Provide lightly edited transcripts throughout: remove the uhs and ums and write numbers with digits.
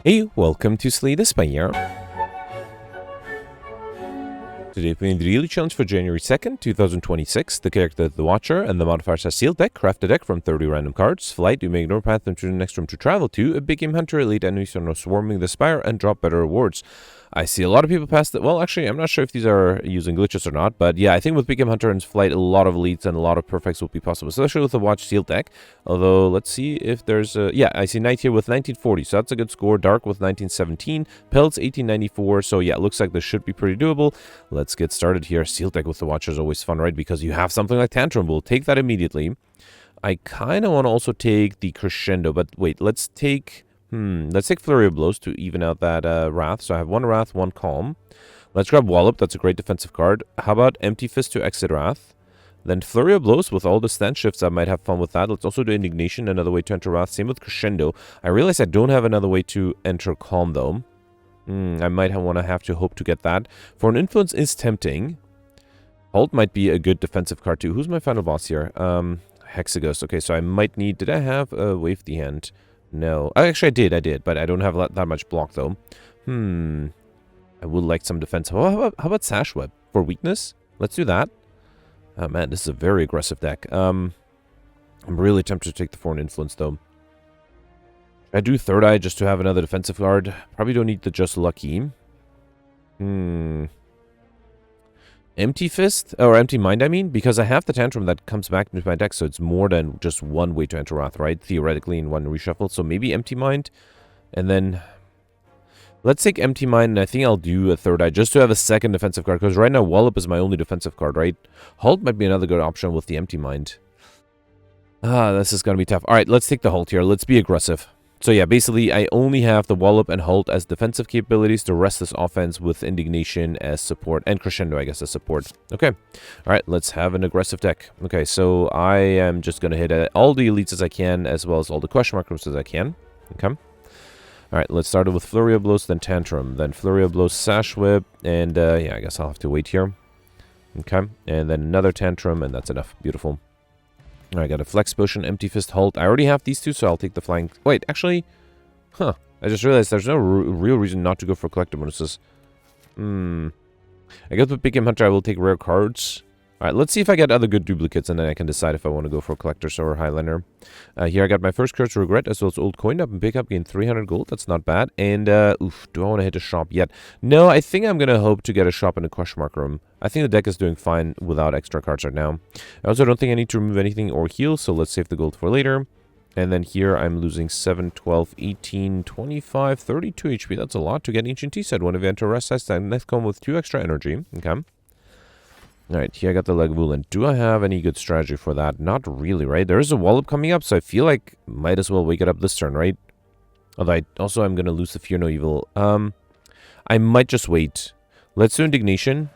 Hey, welcome to Slay the Spire. Today playing the daily challenge for January 2nd, 2026. The character The Watcher and the modifiers are sealed deck. Craft a deck from 30 random cards. Flight, you may ignore path and choose the next room to travel to. A big game hunter, elite enemies are now swarming the Spire and drop better rewards. I see a lot of people pass that. Well, actually, I'm not sure if these are using glitches or not, but yeah, I think with Big Game Hunter and Flight, a lot of elites and a lot of perfects will be possible, especially with the Watch Sealed deck. Although, let's see if there's a... Yeah, I see Knight here with 1940, so that's a good score. Dark with 1917, Pelts 1894, so yeah, it looks like this should be pretty doable. Let's get started here. Sealed deck with the Watcher is always fun, right? Because you have something like Tantrum. We'll take that immediately. I kind of want to also take the Crescendo, but wait, let's take... Let's take Flurry of Blows to even out that Wrath. So I have one Wrath, one Calm. Let's grab Wallop. That's a great defensive card. How about Empty Fist to exit Wrath? Then Flurry of Blows with all the stand shifts. I might have fun with that. Let's also do Indignation, another way to enter Wrath. Same with Crescendo. I realize I don't have another way to enter Calm, though. I might have to hope to get that. For an Influence is tempting. Halt might be a good defensive card, too. Who's my final boss here? Hexaghost. Okay, so I might need... Did I have a Wave the Hand? No. Actually, I did, but I don't have that much block, though. I would like some defense. How about Sash Web for weakness? Let's do that. Oh, man, this is a very aggressive deck. I'm really tempted to take the Foreign Influence, though. I do Third Eye just to have another defensive card. Probably don't need the Just Lucky. Empty Fist, or Empty Mind, I mean, because I have the Tantrum that comes back into my deck, so it's more than just one way to enter Wrath, right? Theoretically, in one reshuffle. So maybe Empty Mind, and then let's take Empty Mind, and I think I'll do a Third Eye just to have a second defensive card, because right now Wallop is my only defensive card, right? Halt might be another good option with the Empty Mind. This is going to be tough. All right, let's take the Halt here. Let's be aggressive. So yeah, basically, I only have the Wallop and Halt as defensive capabilities. The rest is offense with Indignation as support. And Crescendo, I guess, as support. Okay. All right, let's have an aggressive deck. Okay, so I am just going to hit all the elites as I can, as well as all the question mark rooms as I can. Okay. All right, let's start with Flurry of Blows, then Tantrum. Then Flurry of Blows, Sash Whip. And yeah, I guess I'll have to wait here. Okay. And then another Tantrum, and that's enough. Beautiful. Alright, I got a Flex Potion, Empty Fist, Halt. I already have these two, so I'll take the Flying... Wait, actually... I just realized there's no real reason not to go for Collector bonuses. I guess with Big Game Hunter, I will take rare cards. Alright, let's see if I get other good duplicates, and then I can decide if I want to go for Collectors or Highliner. Here I got my first Curse Regret, as well as Old Coin Up and Pick Up, gain 300 gold. That's not bad. And, oof, do I want to hit a shop yet? No, I think I'm going to hope to get a shop in a question mark room. I think the deck is doing fine without extra cards right now. I also don't think I need to remove anything or heal, so let's save the gold for later. And then here I'm losing 7, 12, 18, 25, 32 HP. That's a lot to get Ancient Tea Set. One event or rest size time. Next come with 2 extra energy. Okay. Alright, here I got the Lagavulin. Do I have any good strategy for that? Not really, right? There is a Wallop coming up, so I feel like might as well wake it up this turn, right? Although I'm going to lose the Fear No Evil. I might just wait. Let's do Indignation.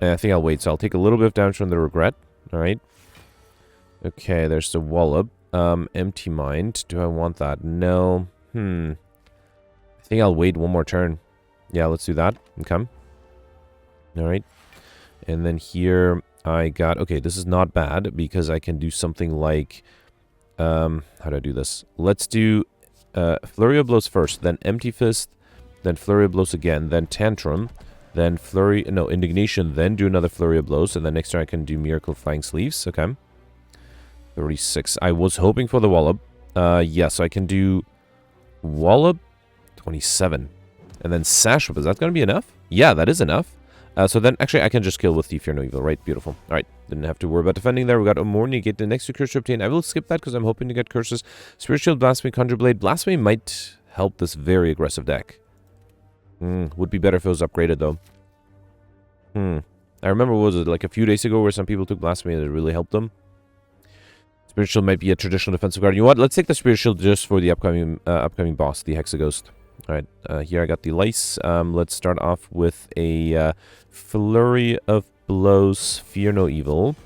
I think I'll wait, so I'll take a little bit of damage from the Regret. Alright. Okay, there's the Wallop. Empty Mind. Do I want that? No. I think I'll wait one more turn. Yeah, let's do that. Okay. Alright. And then here I got... Okay, this is not bad because I can do something like... how do I do this? Let's do Flurry of Blows first, then Empty Fist, then Flurry of Blows again, then Tantrum, then Flurry... No, Indignation, then do another Flurry of Blows, and then next turn I can do Miracle Flying Sleeves. Okay. 36. I was hoping for the Wallop. Yeah, so I can do Wallop 27. And then Sash Whip. Is that going to be enough? Yeah, that is enough. So then, actually, I can just kill with the Fear No Evil, right? Beautiful. All right, didn't have to worry about defending there. We got Amorni, get the next 2 curse to obtain. I will skip that because I'm hoping to get curses. Spirit Shield, Blasphemy, Conjure Blade. Blasphemy might help this very aggressive deck. Would be better if it was upgraded, though. I remember, what was it, like a few days ago where some people took Blasphemy and it really helped them? Spirit Shield might be a traditional defensive card. You know what? Let's take the Spirit Shield just for the upcoming boss, the Hexaghost. Alright, here I got the Lice. Let's start off with a Flurry of Blows, Fear No Evil.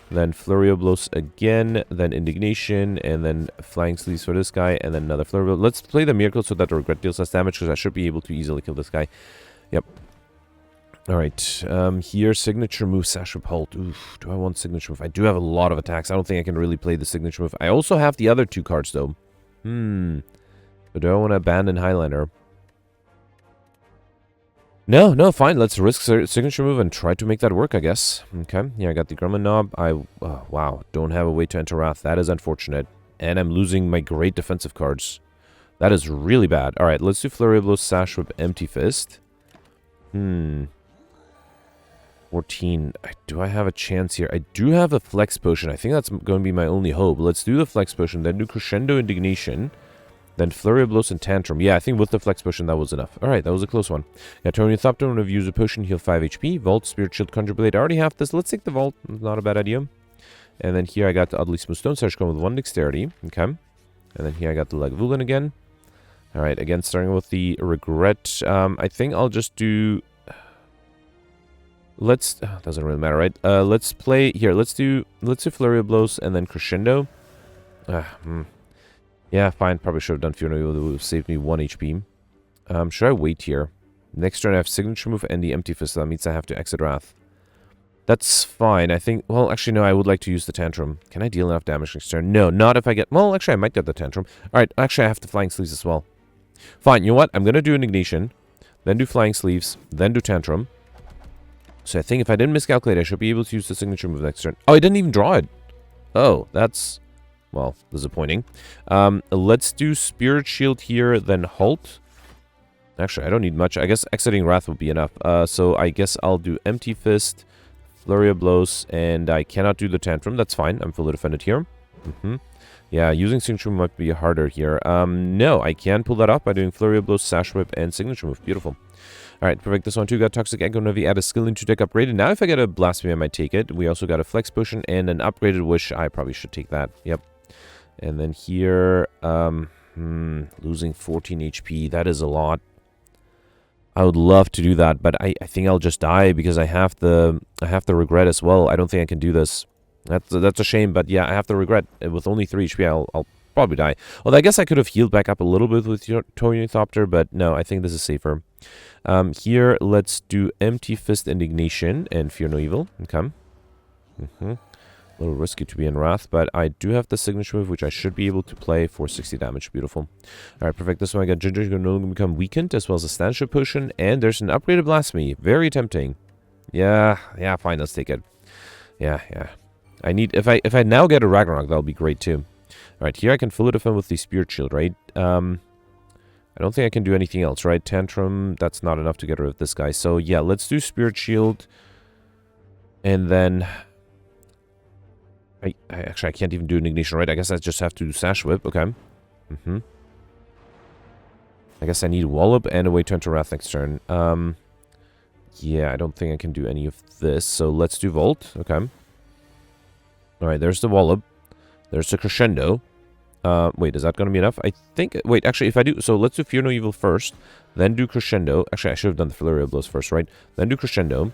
Then Flurry of Blows again, then Indignation, and then Flying Sleeves for this guy, and then another Flurry of Blows. Let's play the Miracle so that the Regret deals less damage, because I should be able to easily kill this guy. Yep. Alright, here, Signature Move, Sash Whip, Halt. Oof, do I want Signature Move? I do have a lot of attacks. I don't think I can really play the Signature Move. I also have the other 2 cards, though. But do I want to abandon Highliner? No, no, fine. Let's risk signature move and try to make that work, I guess. Okay, yeah, I got the Gremlin Knob. Wow, don't have a way to enter Wrath. That is unfortunate. And I'm losing my great defensive cards. That is really bad. All right, let's do Flurry of Blows, Sash Whip, Empty Fist. 14. Do I have a chance here? I do have a Flex Potion. I think that's going to be my only hope. Let's do the Flex Potion, then do Crescendo Indignation. Then Flurry of Blows and Tantrum. Yeah, I think with the Flex Potion, that was enough. Alright, that was a close one. Yeah, Tony Thopter, when you use a potion, heal 5 HP. Vault, Spirit Shield, Conjure Blade. I already have this. Let's take the Vault. Not a bad idea. And then here I got the Oddly Smooth Stone Surge with 1 Dexterity. Okay. And then here I got the Lagavulin again. Alright, again, starting with the Regret. I think I'll just do... doesn't really matter, right? Let's play... Here, let's do Flurry of Blows and then Crescendo. Yeah, fine. Probably should have done Fury. It would have saved me 1 HP. Should I wait here? Next turn I have Signature Move and the Empty Fist. So that means I have to exit Wrath. That's fine. I think... Well, actually, no. I would like to use the Tantrum. Can I deal enough damage next turn? No, not if I get... Well, actually, I might get the Tantrum. Alright, actually, I have the Flying Sleeves as well. Fine, you know what? I'm going to do Indignation. Then do Flying Sleeves. Then do Tantrum. So I think if I didn't miscalculate, I should be able to use the Signature Move next turn. Oh, I didn't even draw it. Oh, that's... Well, disappointing. Let's do Spirit Shield here, then Halt. Actually, I don't need much. I guess exiting Wrath would be enough. So I guess I'll do Empty Fist, Flurry of Blows, and I cannot do the Tantrum. That's fine. I'm fully defended here. Yeah, using Signature Move might be harder here. No, I can pull that off by doing Flurry of Blows, Sash Whip, and Signature Move. Beautiful. Alright, perfect. This one too got Toxic Echo Navi, add a skill into deck upgraded. Now if I get a Blasphemy, I might take it. We also got a Flex Potion and an upgraded Wish. I probably should take that. Yep. And then here, losing 14 HP. That is a lot. I would love to do that, but I think I'll just die because I have the regret as well. I don't think I can do this. That's a shame, but yeah, I have the regret. With only 3 HP, I'll probably die. Although I guess I could have healed back up a little bit with Tornithopter, but no, I think this is safer. Here, let's do Empty Fist Indignation and Fear No Evil. Okay. A little risky to be in Wrath, but I do have the Signature Move, which I should be able to play for 60 damage. Beautiful. Alright, perfect. This one I got Ginger going to become weakened, as well as a Stanship Potion, and there's an upgraded Blasphemy. Very tempting. Yeah, fine, let's take it. Yeah. I need, if I now get a Ragnarok, that'll be great too. Alright, here I can fully defend with the Spirit Shield, right? I don't think I can do anything else, right? Tantrum, that's not enough to get rid of this guy. So yeah, let's do Spirit Shield, and then... Actually, I can't even do Indignation, right? I guess I just have to do Sash Whip. Okay. I guess I need Wallop and a way to enter Wrath next turn. Yeah, I don't think I can do any of this. So let's do Volt. Okay. Alright, there's the Wallop. There's the Crescendo. Wait, is that going to be enough? I think... Wait, actually, if I do... So let's do Fear No Evil first. Then do Crescendo. Actually, I should have done the Flurry of Blows first, right? Then do Crescendo.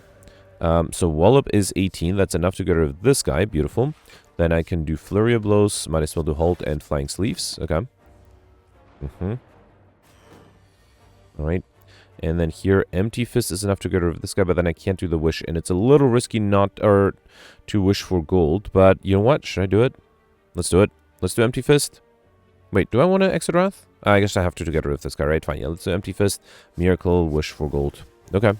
So Wallop is 18. That's enough to get rid of this guy. Beautiful. Then I can do Flurry of Blows. Might as well do Halt and Flying Sleeves. Okay. Alright. And then here, Empty Fist is enough to get rid of this guy, but then I can't do the Wish. And it's a little risky not... Or to wish for gold. But you know what? Should I do it? Let's do it. Let's do Empty Fist. Wait, do I want to exit Wrath? I guess I have to get rid of this guy, right? Fine. Yeah, let's do Empty Fist. Miracle, Wish for gold. Okay.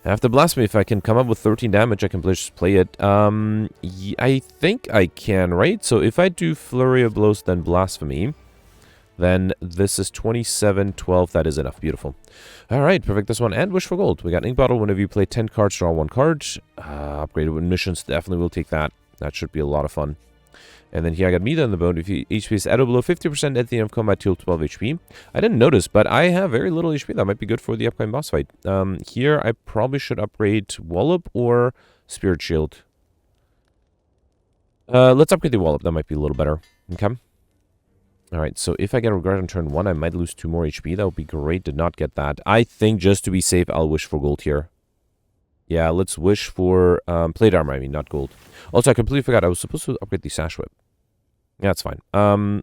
After Blasphemy, if I can come up with 13 damage, I can just play it. I think I can, right? So if I do Flurry of Blows, then Blasphemy, then this is 27, 12. That is enough. Beautiful. All right, perfect. This one and Wish for Gold. We got Ink Bottle. Whenever you play 10 cards, draw 1 card. Upgraded with missions. Definitely will take that. That should be a lot of fun. And then here I got Meat on the Bone. If you HP is added below 50% at the end of combat, till 12 HP. I didn't notice, but I have very little HP. That might be good for the upcoming boss fight. Here I probably should upgrade Wallop or Spirit Shield. Let's upgrade the Wallop. That might be a little better. Okay. Alright, so if I get Regret on turn 1, I might lose 2 more HP. That would be great. Did not get that. I think just to be safe, I'll wish for gold here. Yeah, let's wish for plate armor, I mean, not gold. Also, I completely forgot I was supposed to upgrade the Sash Whip. Yeah, that's fine.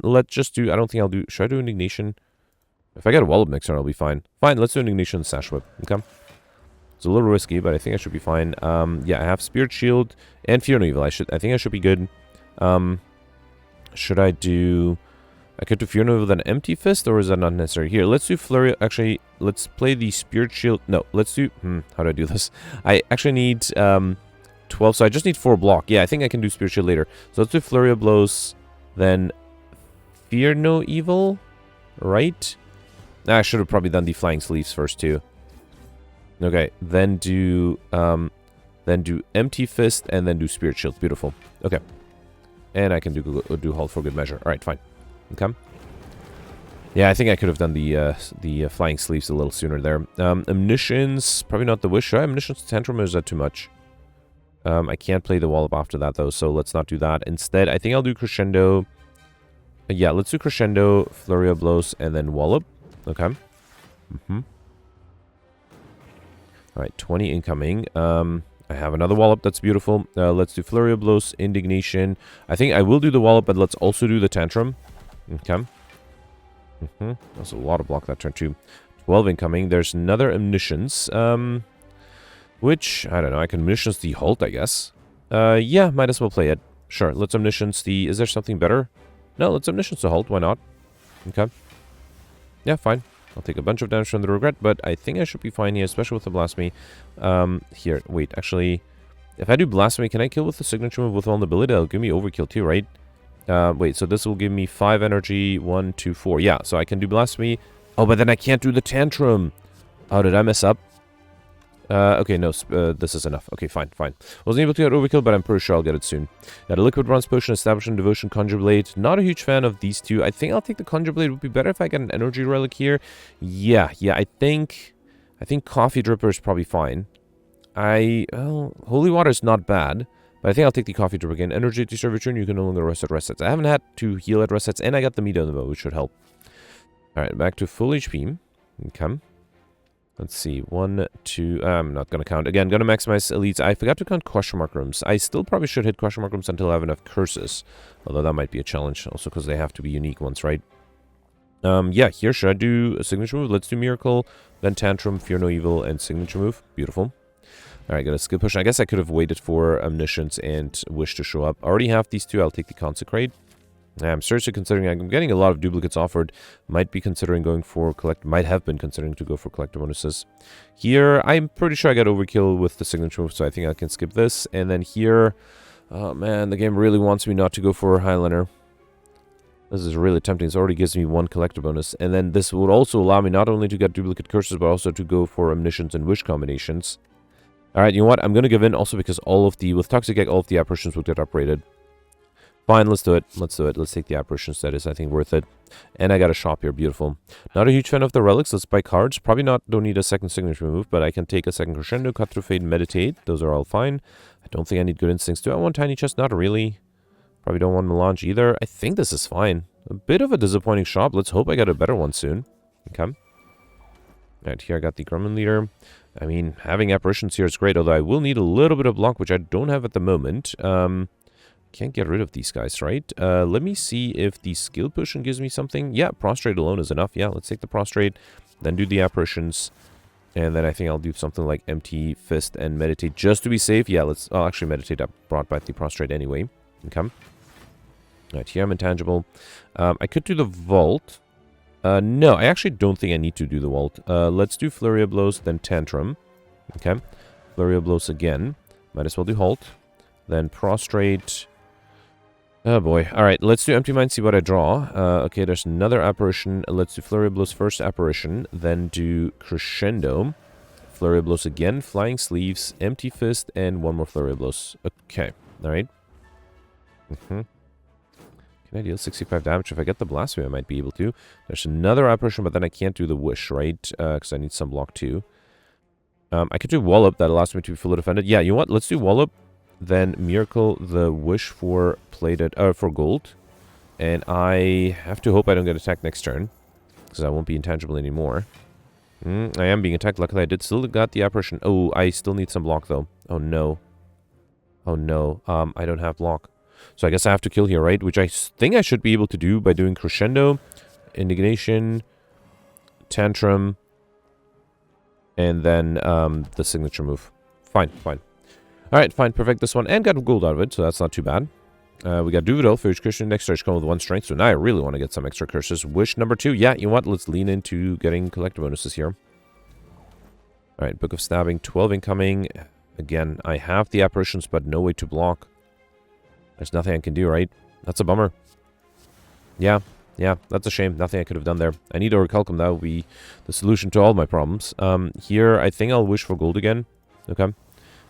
Let's just do... I don't think I'll do... Should I do Indignation? If I get a Wallop next turn, I'll be fine. Fine, let's do Indignation and Sash Whip. Okay. It's a little risky, but I think I should be fine. Yeah, I have Spirit Shield and Fear No Evil. I think I should be good. Should I do... I could do Fear No with an Empty Fist, or is that not necessary? Here, let's do Flurry. Actually, let's play the Spirit Shield. No, let's do... how do I do this? I actually need 12, so I just need 4 block. Yeah, I think I can do Spirit Shield later. So let's do Flurry of Blows, then Fear No Evil, right? I should have probably done the Flying Sleeves first, too. Okay, then do Empty Fist, and then do Spirit Shield. Beautiful. Okay. And I can do Halt for good measure. Alright, fine. Okay. Yeah, I think I could have done the Flying Sleeves a little sooner there. Omniscience, probably not the Wish. Should I Omniscience Tantrum, or is that too much? I can't play the Wallop after that, though, so let's not do that. Instead, I think I'll do Crescendo. Yeah, let's do Crescendo, Flurry of Blows, and then Wallop. Okay. Alright, 20 incoming. I have another Wallop, that's beautiful. Let's do Flurry of Blows, Indignation. I think I will do the Wallop, but let's also do the Tantrum. Okay. That's a lot of block that turn, too. 12 incoming. There's another Omniscience. Which, I don't know, I can Omniscience the Halt, I guess. Yeah, might as well play it. Sure, let's Omniscience the... Is there something better? No, let's Omniscience the Halt, why not? Okay. Yeah, fine. I'll take a bunch of damage from the Regret, but I think I should be fine here, especially with the Blasphemy. Here, wait, actually... If I do Blasphemy, can I kill with the signature move with vulnerability? That'll give me overkill too, right? Wait, so this will give me 5 energy, 1, 2, 4. Yeah, so I can do Blasphemy. Oh, but then I can't do the Tantrum. Oh, did I mess up? Okay, no, this is enough. Okay, fine. Wasn't able to get overkill, but I'm pretty sure I'll get it soon. Got a Liquid Bronze Potion, Establishment, Devotion, Conjure Blade. Not a huge fan of these two. I think I'll take the Conjure Blade. It would be better if I get an Energy Relic here. Yeah, I think Coffee Dripper is probably fine. Well, Holy Water is not bad. But I think I'll take the Coffee Drip again. Energy to serve return, you can no longer rest at rest sets. I haven't had to heal at rest sets, and I got the meat on the bow, which should help. Alright, back to full HP. Okay. Let's see. 1, 2... I'm not going to count. Again, going to maximize elites. I forgot to count question mark rooms. I still probably should hit question mark rooms until I have enough curses. Although that might be a challenge, also because they have to be unique ones, right? Yeah, here, should I do a signature move? Let's do Miracle, then Tantrum, Fear No Evil, and signature move. Beautiful. Alright, got a skill push. I guess I could have waited for Omniscience and Wish to show up. I already have these two. I'll take the Consecrate. I'm seriously considering... I'm getting a lot of duplicates offered. Might be considering going for collect... Might have been considering to go for collector bonuses. Here, I'm pretty sure I got overkill with the signature move, so I think I can skip this. And then here... Oh, man, the game really wants me not to go for Highliner. This is really tempting. It already gives me 1 collector bonus. And then this would also allow me not only to get duplicate curses, but also to go for Omniscience and Wish combinations. Alright, you know what? I'm going to give in also because with Toxic Egg, all of the Apparitions will get upgraded. Fine, let's do it. Let's take the Apparitions. That is, I think, worth it. And I got a shop here. Beautiful. Not a huge fan of the relics. Let's buy cards. Probably don't need a second signature move, but I can take a second Crescendo, Cut Through Fate, and Meditate. Those are all fine. I don't think I need Good Instincts. Do I want Tiny Chest? Not really. Probably don't want Melange either. I think this is fine. A bit of a disappointing shop. Let's hope I get a better one soon. Okay. Alright, here I got the Gremlin Leader. I mean, having Apparitions here is great, although I will need a little bit of block, which I don't have at the moment. Can't get rid of these guys, right? Let me see if the Skill Potion gives me something. Yeah, Prostrate alone is enough. Yeah, let's take the Prostrate, then do the Apparitions, and then I think I'll do something like Empty Fist and Meditate just to be safe. Yeah, I'll actually Meditate. I brought back the Prostrate anyway. Okay. Alright, here I'm Intangible. I could do the Vault. No, I actually don't think I need to do the Vault. Let's do Flurry of Blows, then Tantrum. Okay. Flurry of Blows again. Might as well do Halt. Then Prostrate. Oh boy. Alright, let's do Empty Mind, see what I draw. Okay, there's another Apparition. Let's do Flurry of Blows first, Apparition. Then do Crescendo. Flurry of Blows again, Flying Sleeves, Empty Fist, and 1 more Flurry of Blows. Okay. Alright. Can I deal 65 damage? If I get the Blasphemy, I might be able to. There's another Apparition, but then I can't do the Wish, right? Because I need some block too. I could do Wallop. That allows me to be fully defended. Yeah, you know what? Let's do Wallop. Then Miracle the Wish for for gold. And I have to hope I don't get attacked next turn. Because I won't be intangible anymore. I am being attacked. Luckily, I did still got the Apparition. Oh, I still need some block, though. Oh, no. Oh, no. I don't have block. So I guess I have to kill here, right? Which I think I should be able to do by doing Crescendo, Indignation, Tantrum, and then the signature move. Fine. Alright, fine. Perfect this one. And got gold out of it, so that's not too bad. We got Duvidal for each Christian next starts come with 1 strength, so now I really want to get some extra curses. Wish number 2. Yeah, you know what? Let's lean into getting collector bonuses here. Alright, Book of Stabbing, 12 incoming. Again, I have the Apparitions, but no way to block. There's nothing I can do, right? That's a bummer. Yeah, that's a shame. Nothing I could have done there. I need Orichalcum. That will be the solution to all my problems. Here, I think I'll wish for gold again. Okay.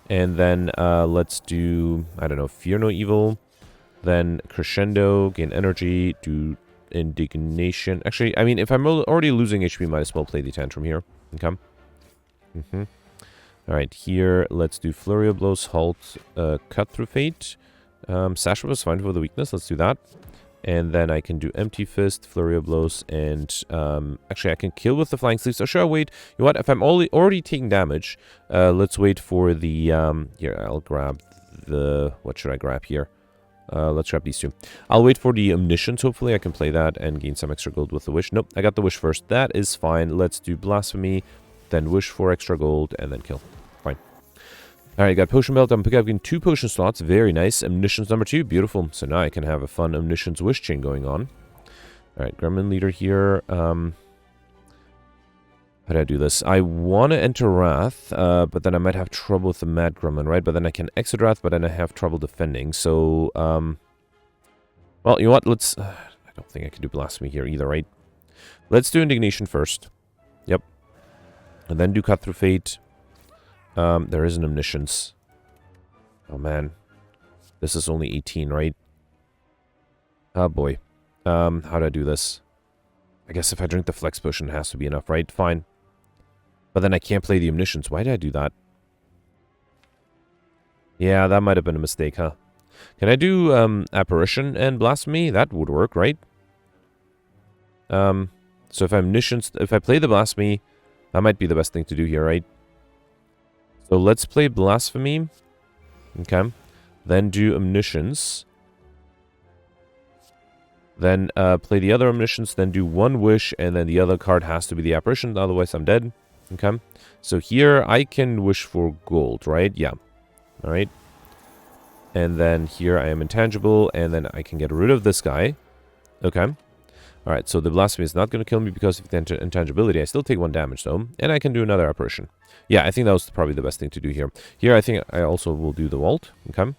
And then let's do, I don't know, Fear No Evil. Then Crescendo, gain energy, do Indignation. Actually, I mean, if I'm already losing HP, might as well play the Tantrum here. Okay. Alright, here, let's do Flurry of Blows, Halt, Cut Through Fate. Sash Whip is fine for the weakness. Let's do that. And then I can do Empty Fist, Flurry of Blows, and actually I can kill with the Flying Sleeves. Or should I wait? You know what? If I'm already taking damage, let's wait for the... here, I'll grab the... What should I grab here? Let's grab these 2. I'll wait for the Omniscience. Hopefully I can play that and gain some extra gold with the Wish. Nope, I got the Wish first. That is fine. Let's do Blasphemy, then Wish for extra gold, and then kill. Fine. Alright, got Potion Belt. I'm picking up 2 potion slots. Very nice. Omniscience number 2. Beautiful. So now I can have a fun Omniscience Wish chain going on. Alright, Gremlin Leader here. How do I do this? I want to enter Wrath, but then I might have trouble with the Mad Gremlin, right? But then I can exit Wrath, but then I have trouble defending. So, well, you know what? Let's... I don't think I can do Blasphemy here either, right? Let's do Indignation first. Yep. And then do Cut Through Fate. There is an Omniscience. Oh, man. This is only 18, right? Oh, boy. How do I do this? I guess if I drink the Flex Potion, it has to be enough, right? Fine. But then I can't play the Omniscience. Why did I do that? Yeah, that might have been a mistake, huh? Can I do Apparition and Blasphemy? That would work, right? So if I'm Omniscience, if I play the Blasphemy, that might be the best thing to do here, right? So let's play Blasphemy. Okay. Then do Omniscience. Then play the other Omniscience, then do 1 Wish, and then the other card has to be the Apparition, otherwise I'm dead. Okay. So here I can wish for gold, right? Yeah. Alright. And then here I am intangible, and then I can get rid of this guy. Okay. Alright, so the Blasphemy is not going to kill me because of the intangibility. I still take 1 damage, though. And I can do another Apparition. Yeah, I think that was probably the best thing to do here. Here, I think I also will do the Vault. Okay.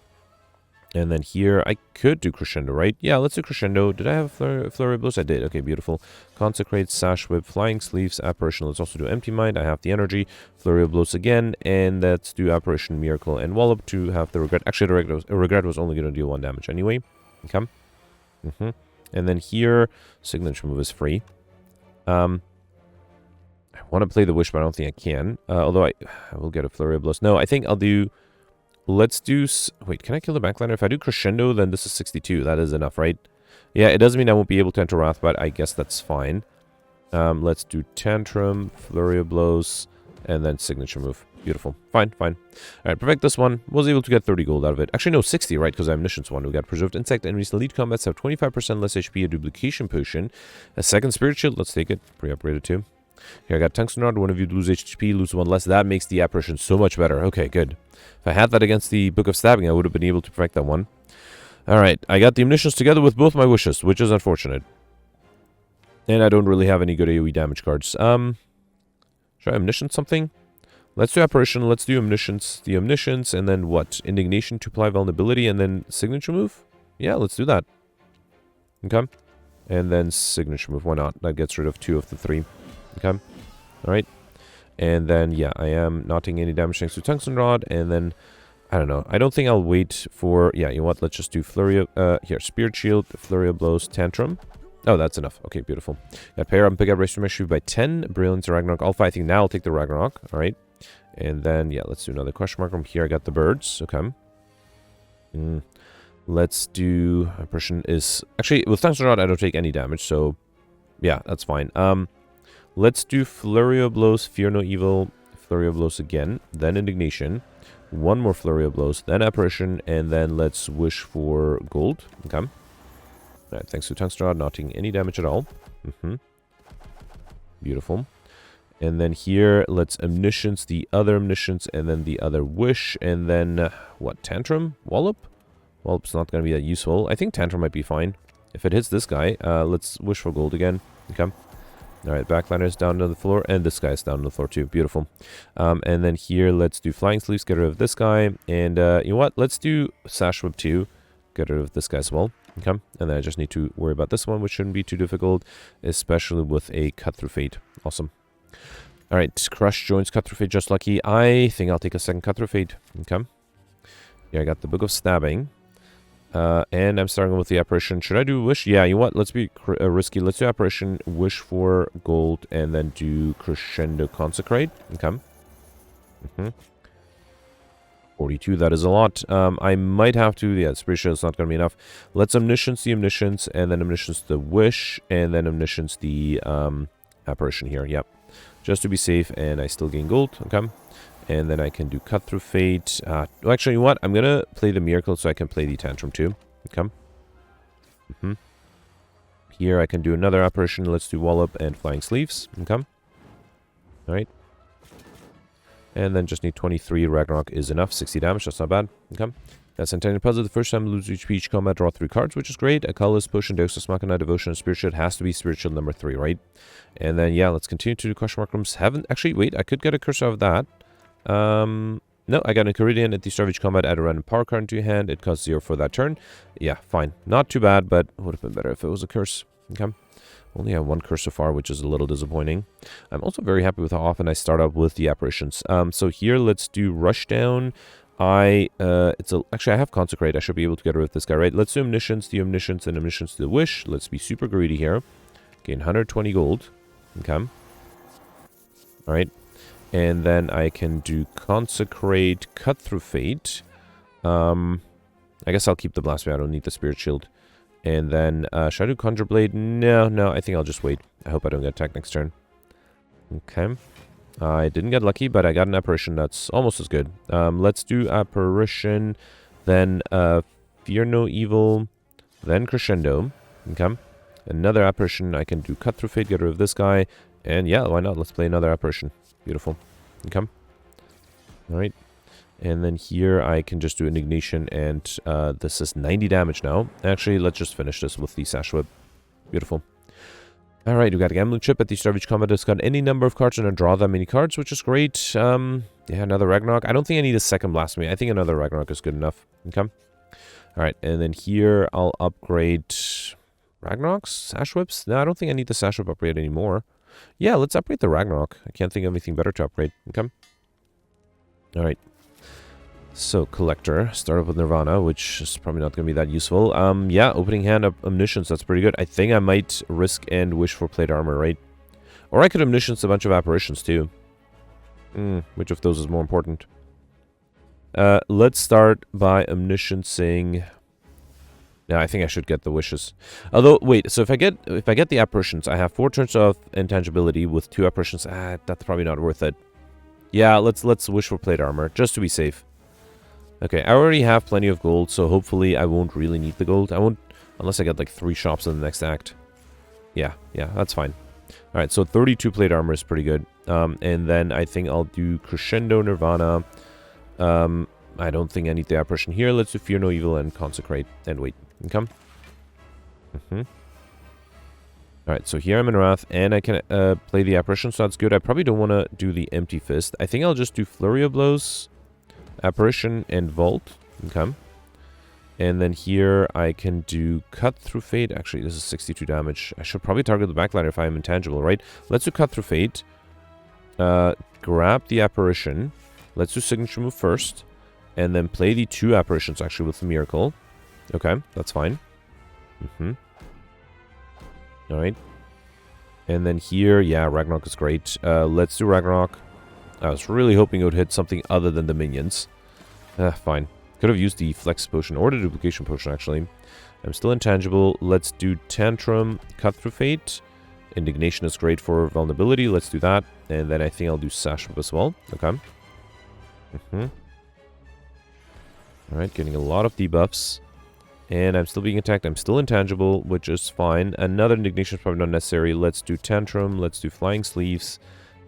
And then here, I could do Crescendo, right? Yeah, let's do Crescendo. Did I have Flurry of Blows? I did. Okay, beautiful. Consecrate, Sash Whip, Flying Sleeves, Apparition. Let's also do Empty Mind. I have the energy. Flurry of Blows again. And let's do Apparition, Miracle, and Wallop to have the Regret. Actually, the Regret was only going to deal 1 damage anyway. Okay. And then here, Signature Move is free. I want to play the Wish, but I don't think I can. Although I will get a Flurry of Blows. No, I think I'll do... Let's do... Wait, can I kill the Backliner? If I do Crescendo, then this is 62. That is enough, right? Yeah, it doesn't mean I won't be able to enter Wrath, but I guess that's fine. Let's do Tantrum, Flurry of Blows, and then Signature Move. Beautiful. Fine, fine. Alright, perfect this one. Was able to get 30 gold out of it. Actually, no, 60, right? Because I have Omniscience one. We got Preserved Insect. Enemies in elite combats have 25% less HP, a Duplication Potion, a second Spirit Shield. Let's take it. Pre-upgraded too. Here, I got Tungsten Rod. One of you lose HP, lose 1 less. That makes the Apparition so much better. Okay, good. If I had that against the Book of Stabbing, I would have been able to perfect that one. Alright, I got the Omniscience together with both my wishes, which is unfortunate. And I don't really have any good AoE damage cards. Should I Omniscience something? Let's do Apparition, let's do Omniscience, the Omniscience, and then what? Indignation to apply Vulnerability, and then Signature Move? Yeah, let's do that. Okay. And then Signature Move, why not? That gets rid of 2 of the 3. Okay. Alright. And then, yeah, I am not taking any damage thanks to Tungsten Rod. And then, I don't know. I don't think I'll wait for... Yeah, you know what? Let's just do Flurry of... here, Spirit Shield, Flurry of Blows, Tantrum. Oh, that's enough. Okay, beautiful. Got pair up and pick up Race to Mesh by 10. Brilliance, Ragnarok Alpha. I think now I'll take the Ragnarok. Alright. And then, yeah, let's do another question mark. From here, I got the birds. Okay. Let's do... Apparition is... Actually, with Tungsten Rod, I don't take any damage. So, yeah, that's fine. Let's do Flurry of Blows, Fear No Evil, Flurry of Blows again, then Indignation, 1 more Flurry of Blows, then Apparition, and then let's wish for gold. Okay. Alright, thanks to Tungsten Rod, not taking any damage at all. Beautiful. And then here, let's Omniscience, the other Omniscience, and then the other Wish, and then, what, Tantrum? Wallop? Well, it's not going to be that useful. I think Tantrum might be fine. If it hits this guy, let's wish for gold again. Okay. Alright, backliner's down to the floor, and this guy's down to the floor too. Beautiful. And then here, let's do Flying Sleeves, get rid of this guy. And you know what? Let's do Sash Whip 2, get rid of this guy as well. Okay. And then I just need to worry about this one, which shouldn't be too difficult, especially with a Cut Through Fate. Awesome. Alright, Crush joins Cut Through Fate, just lucky. I think I'll take a second Cut Through Fate. Okay. Here I got the Book of Stabbing. And I'm starting with the Apparition. Should I do Wish? Yeah, you know what? Let's be risky. Let's do Apparition, Wish for gold, and then do Crescendo Consecrate. Okay. 42, that is a lot. I might have to, yeah, Spiritual is not going to be enough. Let's Omniscience the Omniscience, and then Omniscience the Wish, and then Omniscience the Apparition here. Yep. Just to be safe, and I still gain gold. Okay. And then I can do Cut Through Fate. Well, actually, you know what? I'm going to play the Miracle so I can play the Tantrum too. Okay. Here I can do another Apparition. Let's do Wallop and Flying Sleeves. Okay. Alright. And then just need 23. Ragnarok is enough. 60 damage. That's not bad. Okay. That's Intended Puzzle. The first time lose HP each combat, draw 3 cards, which is great. A Colorless Potion, Deus Machina, Devotion, and Spirit Shield has to be Spirit Shield number 3, right? And then, yeah, let's continue to do Question Mark Rooms. Actually, wait, I could get a curse out of that. No, I got an Enchiridion. At the start of each combat, add a random power card into your hand. It costs 0 for that turn. Yeah, fine. Not too bad, but would have been better if it was a curse. Okay. Only have 1 curse so far, which is a little disappointing. I'm also very happy with how often I start up with the Apparitions. So here, let's do Rushdown. Actually, I have Consecrate. I should be able to get rid of this guy, right? Let's do Omniscience, the Omniscience, and Omniscience to the Wish. Let's be super greedy here. Gain 120 gold. Okay. Alright. And then I can do Consecrate, Cut Through Fate. I guess I'll keep the Blasphemy. I don't need the Spirit Shield. And then, should I do Conjure Blade? No, I think I'll just wait. I hope I don't get attacked next turn. Okay. I didn't get lucky, but I got an Apparition. That's almost as good. Let's do Apparition, then Fear No Evil, then Crescendo. Okay. Another Apparition. I can do Cut Through Fate, get rid of this guy. And yeah, why not? Let's play another Apparition. Beautiful. Okay. Alright. And then here I can just do Indignation, and this is 90 damage now. Actually, let's just finish this with the Sash Whip. Beautiful. Alright, we got a Gambling Chip. At the start of each combat, discard any number of cards and then draw that many cards, which is great. Yeah, another Ragnarok. I don't think I need a second Blasphemy. I think another Ragnarok is good enough. Okay. Alright, and then here I'll upgrade Ragnaroks? Sash Whips? No, I don't think I need the Sash Whip upgrade anymore. Yeah, let's upgrade the Ragnarok. I can't think of anything better to upgrade. Okay. Alright. So, Collector. Start up with Nirvana, which is probably not going to be that useful. Yeah, opening hand of Omniscience. That's pretty good. I think I might risk and wish for Plate Armor, right? Or I could Omniscience a bunch of Apparitions, too. Which of those is more important? Let's start by Omnisciencing... Yeah, I think I should get the wishes. Although, wait, so if I get the Apparitions, I have 4 turns of Intangibility with 2 Apparitions. That's probably not worth it. Yeah, let's wish for Plate Armor, just to be safe. Okay, I already have plenty of gold, so hopefully I won't really need the gold. I won't, unless I get like 3 shops in the next act. Yeah, that's fine. Alright, so 32 Plate Armor is pretty good. And then I think I'll do Crescendo Nirvana. I don't think I need the Apparition here. Let's do Fear No Evil and Consecrate. And wait. Okay. Alright, so here I'm in Wrath, and I can play the Apparition, so that's good. I probably don't want to do the Empty Fist. I think I'll just do Flurry of Blows, Apparition, and Vault. Okay. And then here I can do Cut Through Fate. Actually, this is 62 damage. I should probably target the backliner if I'm intangible, right? Let's do Cut Through Fate. Grab the Apparition. Let's do Signature Move first. And then play the 2 Apparitions, actually, with the Miracle. Okay, that's fine. Alright. And then here, yeah, Ragnarok is great. Let's do Ragnarok. I was really hoping it would hit something other than the minions. Fine. Could have used the Flex Potion or the Duplication Potion, actually. I'm still intangible. Let's do Tantrum, Cut Through Fate. Indignation is great for vulnerability. Let's do that. And then I think I'll do Sash Whip as well. Okay. Alright, getting a lot of debuffs. And I'm still being attacked. I'm still intangible, which is fine. Another Indignation is probably not necessary. Let's do Tantrum. Let's do Flying Sleeves.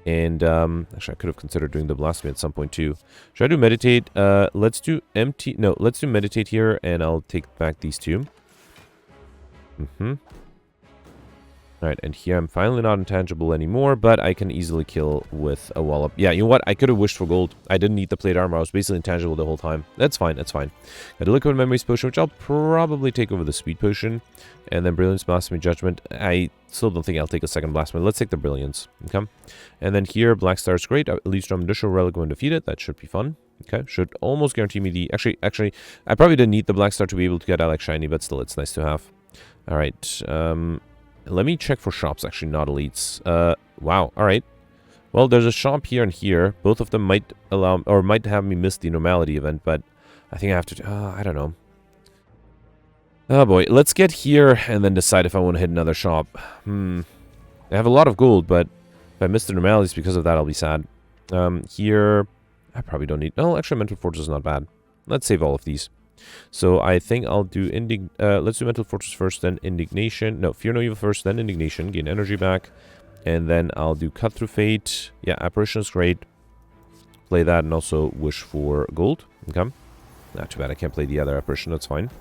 And actually, I could have considered doing the Blasphemy at some point too. Should I do Meditate? Let's do Empty. No, let's do Meditate here, and I'll take back these two. Alright, and here I'm finally not intangible anymore, but I can easily kill with a wallop. Yeah, you know what? I could have wished for gold. I didn't need the plate armor. I was basically intangible the whole time. That's fine, that's fine. Got a Liquid Memories potion, which I'll probably take over the Speed potion. And then Brilliance, Blasphemy, Judgment. I still don't think I'll take a second Blasphemy. Let's take the Brilliance. Okay. And then here, Black Star is great. At least I'm additional relic when defeated. That should be fun. Okay, should almost guarantee me the... Actually, I probably didn't need the Black Star to be able to get Alex Shiny, but still, it's nice to have. Alright, let me check for shops, actually, not elites. Wow, alright. Well, there's a shop here and here. Both of them might allow, or might have me miss the normality event, but I think I have to, I don't know. Oh boy, let's get here and then decide if I want to hit another shop. I have a lot of gold, but if I miss the normalities because of that, I'll be sad. Here, I probably don't need, oh, actually, Mental Fortress is not bad. Let's save all of these. So I think I'll do let's do Mental Fortress first, then Indignation. No, Fear No Evil first, then Indignation. Gain energy back. And then I'll do Cut Through Fate. Yeah, Apparitions, great. Play that and also wish for gold. Okay. Not too bad. I can't play the other Apparition. That's fine.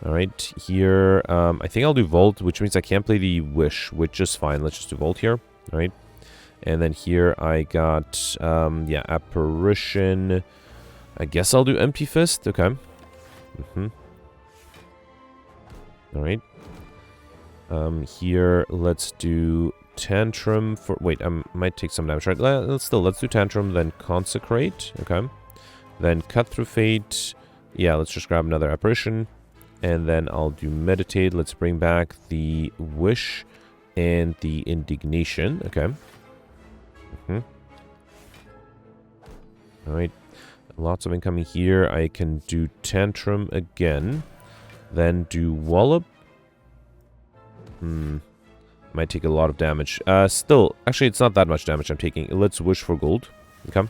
Alright, here. I think I'll do Vault, which means I can't play the Wish, which is fine. Let's just do Vault here. Alright. And then here I got, yeah, Apparition. I guess I'll do Empty Fist. Okay. Alright. Here, let's do Tantrum for... Wait, I might take some damage. Right, let's do Tantrum, then Consecrate. Okay. Then Cut Through Fate. Yeah, let's just grab another Apparition. And then I'll do Meditate. Let's bring back the Wish and the Indignation. Okay. Alright. Lots of incoming here. I can do Tantrum again. Then do Wallop. Might take a lot of damage. Still, actually, it's not that much damage I'm taking. Let's wish for gold. Okay.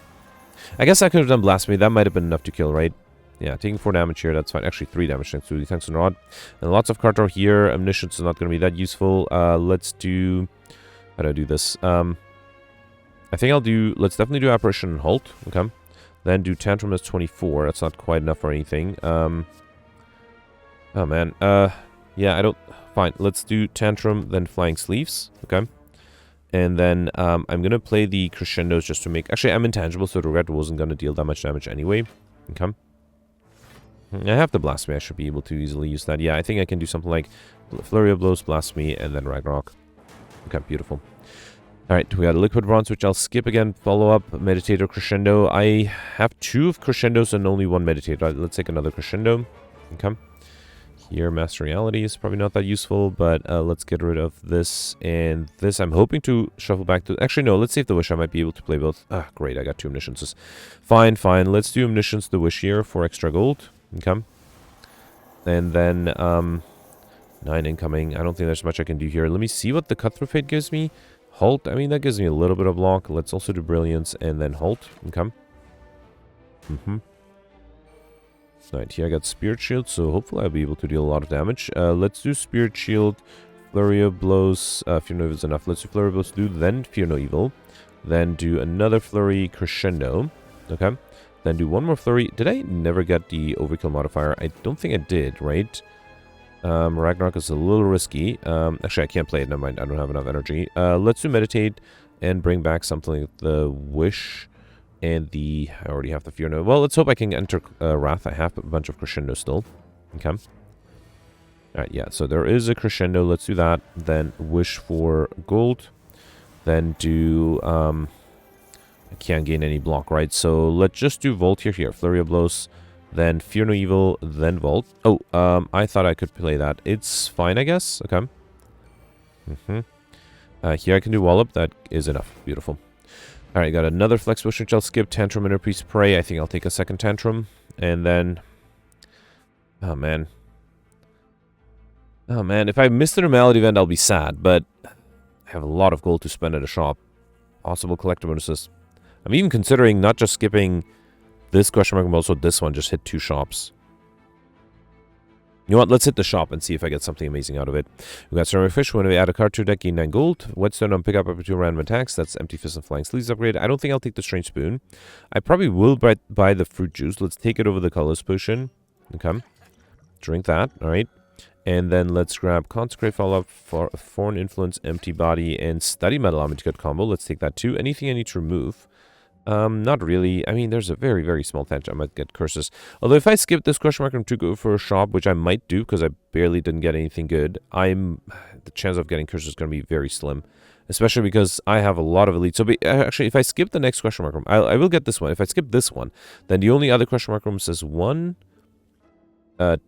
I guess I could have done Blasphemy. That might have been enough to kill, right? Yeah, taking 4 damage here. That's fine. Actually, 3 damage thanks to the Thanks and Rod. And lots of card draw here. Omniscience is not going to be that useful. Let's do... How do I do this? I think I'll do... Let's definitely do Apparition and Halt. Okay. Then do Tantrum as 24. That's not quite enough for anything. Oh, man. Yeah, I don't... Fine. Let's do Tantrum, then Flying Sleeves. Okay. And then I'm going to play the Crescendos just to make... Actually, I'm intangible, so Regret wasn't going to deal that much damage anyway. Okay. I have the Blasphemy. I should be able to easily use that. Yeah, I think I can do something like Flurry of Blows, Blasphemy, and then Ragnarok. Okay, beautiful. Alright, we got a Liquid Bronze, which I'll skip again. Follow up, Meditator, Crescendo. I have 2 of Crescendos and only 1 Meditator. Right, let's take another Crescendo. Okay. Here, Master Reality is probably not that useful, but let's get rid of this and this. I'm hoping to shuffle back to... Actually, no, let's save the Wish. I might be able to play both. Ah, great, I got 2 Omnisciences. Fine, fine. Let's do Omniscience, the Wish here for extra gold. Okay. And then, 9 incoming. I don't think there's much I can do here. Let me see what the Cut Through Fate gives me. Halt, I mean, that gives me a little bit of block. Let's also do Brilliance and then Halt. Okay. Right, here I got Spirit Shield, so hopefully I'll be able to deal a lot of damage. Let's do Spirit Shield, Flurry of Blows. Fear No Evil is enough. Let's do Flurry of Blows, then Fear No Evil. Then do another Flurry Crescendo. Okay. Then do one more Flurry. Did I never get the Overkill modifier? I don't think I did, right? Ragnarok is a little risky. Actually, I can't play it. Never mind. I don't have enough energy. Let's do Meditate and bring back something like the Wish and the... I already have the Fear No... Well, let's hope I can enter Wrath. I have a bunch of Crescendo still. Okay. Alright, yeah. So there is a Crescendo. Let's do that. Then Wish for gold. Then do... I can't gain any block, right? So let's just do Volt here. Flurry of Blows. Then Fear No Evil, then Vault. Oh, I thought I could play that. It's fine, I guess. Okay. Here I can do Wallop. That is enough. Beautiful. Alright, got another Flex Push, which I'll skip. Tantrum, Inner Priest, Pray. I think I'll take a second Tantrum. And then... Oh, man. Oh, man. If I miss the Normality event, I'll be sad. But I have a lot of gold to spend at a shop. Possible collector bonuses. I'm even considering not just skipping... This question mark, but also this one just hit 2 shops. You know what? Let's hit the shop and see if I get something amazing out of it. We got Ceramic Fish. When we add a card to your deck, gain 9 gold. Whetstone on pick up 2 random attacks. That's Empty Fist and Flying Sleeves upgrade. I don't think I'll take the Strange Spoon. I probably will buy the Fruit Juice. Let's take it over the Colorless Potion. Okay. Drink that. All right. And then let's grab Consecrate Follow-Up, for Foreign Influence, Empty Body, and Study Metal Armor to get combo. Let's take that too. Anything I need to remove? Not really. I mean, there's a very, very small chance I might get curses. Although if I skip this question mark to go for a shop, which I might do because I barely didn't get anything good, the chance of getting curses is going to be very slim. Especially because I have a lot of elites. So actually, if I skip the next question mark room, I will get this one. If I skip this one, then the only other question mark room says 1,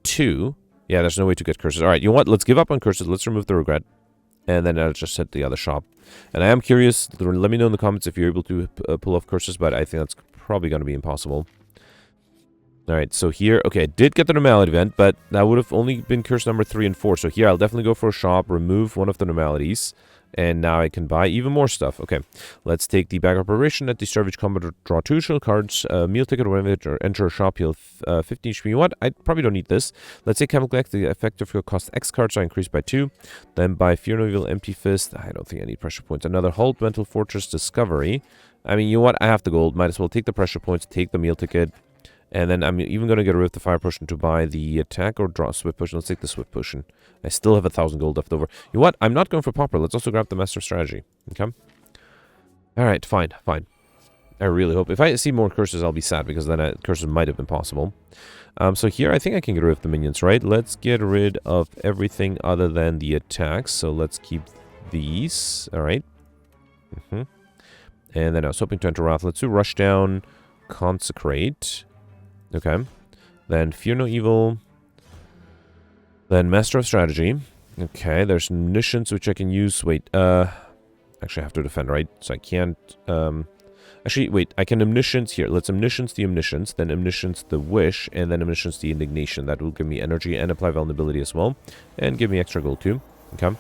2. Yeah, there's no way to get curses. All right, you know what? Let's give up on curses. Let's remove the regret. And then I'll just hit the other shop. And I am curious, let me know in the comments if you're able to pull off curses, but I think that's probably going to be impossible. Alright, so here, okay, I did get the normality event, but that would have only been curse number 3 and 4. So here, I'll definitely go for a shop, remove one of the normalities, and now I can buy even more stuff. Okay, let's take the bag of Apparition. At the start of each combat, draw 2 additional cards, meal ticket, or whenever enter a shop, heal 15 HP. You know what? I probably don't need this. Let's say Chemical X, the effective field cost X cards, so I increase by 2. Then buy Fear No Evil, Empty Fist. I don't think I need pressure points. Another Halt, Mental Fortress, Discovery. I mean, you know what? I have the gold. Might as well take the pressure points, take the meal ticket. And then I'm even going to get rid of the Fire Potion to buy the attack or draw Swift Potion. Let's take the Swift Potion. I still have 1,000 gold left over. You know what? I'm not going for Pauper. Let's also grab the Master Strategy. Okay? Alright, fine, fine. I really hope. If I see more curses, I'll be sad because then curses might have been possible. So here, I think I can get rid of the minions, right? Let's get rid of everything other than the attacks. So let's keep these. Alright. And then I was hoping to enter Wrath. Let's do Rush Down, Consecrate. Okay. Then Fear No Evil. Then Master of Strategy. Okay, there's Omniscience, which I can use. Wait, actually I have to defend, right? So I can't, actually, wait, I can Omniscience here. Let's Omniscience the Omniscience, then Omniscience the Wish, and then Omniscience the Indignation. That will give me energy and apply vulnerability as well. And give me extra gold too. Okay.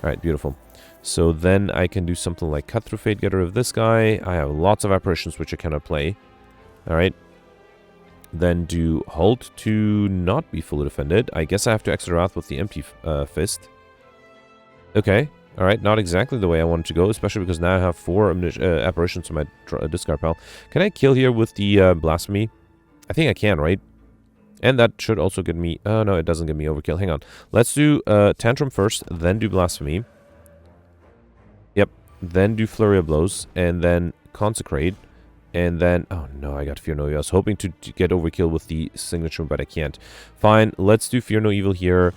Alright, beautiful. So then I can do something like Cut Through Fate, get rid of this guy. I have lots of Apparitions which I cannot play. Alright. Then do Halt to not be fully defended. I guess I have to extra Wrath with the Empty Fist. Okay. Alright, not exactly the way I wanted to go, especially because now I have 4 Apparitions in my discard pile. Can I kill here with the Blasphemy? I think I can, right? And that should also get me... Oh, no, it doesn't give me overkill. Hang on. Let's do Tantrum first, then do Blasphemy. Yep. Then do Flurry of Blows, and then Consecrate. And then, oh no, I got Fear No Evil. I was hoping to get overkill with the signature move, but I can't. Fine, let's do Fear No Evil here.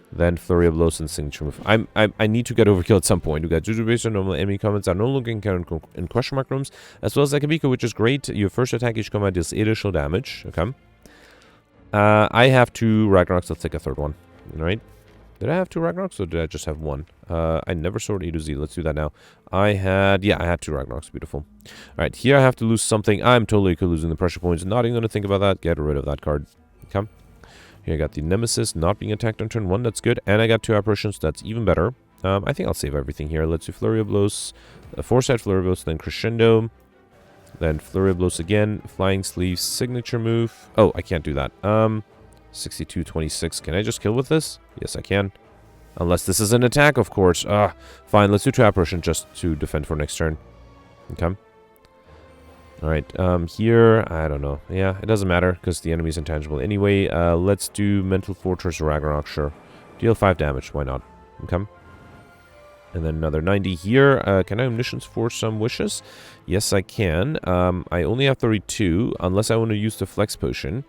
Then Flurry of Blows and signature move. I need to get overkill at some point. We got Juju based on normal enemy comments are no longer encountered in question mark rooms, as well as Akabika, which is great. Your first attack each combat deals 8 additional damage. Okay. I have 2 Ragnaroks. Let's take a third one. Alright. Did I have 2 Ragnaroks or did I just have 1? I never saw A to Z. Let's do that now. I had 2 Ragnaroks. Beautiful. Alright, here I have to lose something. I'm totally losing the pressure points. Not even going to think about that. Get rid of that card. Okay. Here I got the Nemesis not being attacked on turn 1. That's good. And I got 2 Apparitions. That's even better. I think I'll save everything here. Let's do Flurry of Blows. 4-side Flurry of Blows, then Crescendo. Then Flurry of Blows again. Flying Sleeves, signature move. Oh, I can't do that. 62-26. Can I just kill with this? Yes, I can. Unless this is an attack, of course. Fine, let's do 2 Apparition just to defend for next turn. Okay. Alright, here, I don't know. Yeah, it doesn't matter, because the enemy's intangible anyway. Let's do Mental Fortress Ragnarok, sure. Deal 5 damage, why not? Okay. And then another 90 here. Can I Omniscience for some wishes? Yes, I can. I only have 32, unless I want to use the Flex Potion.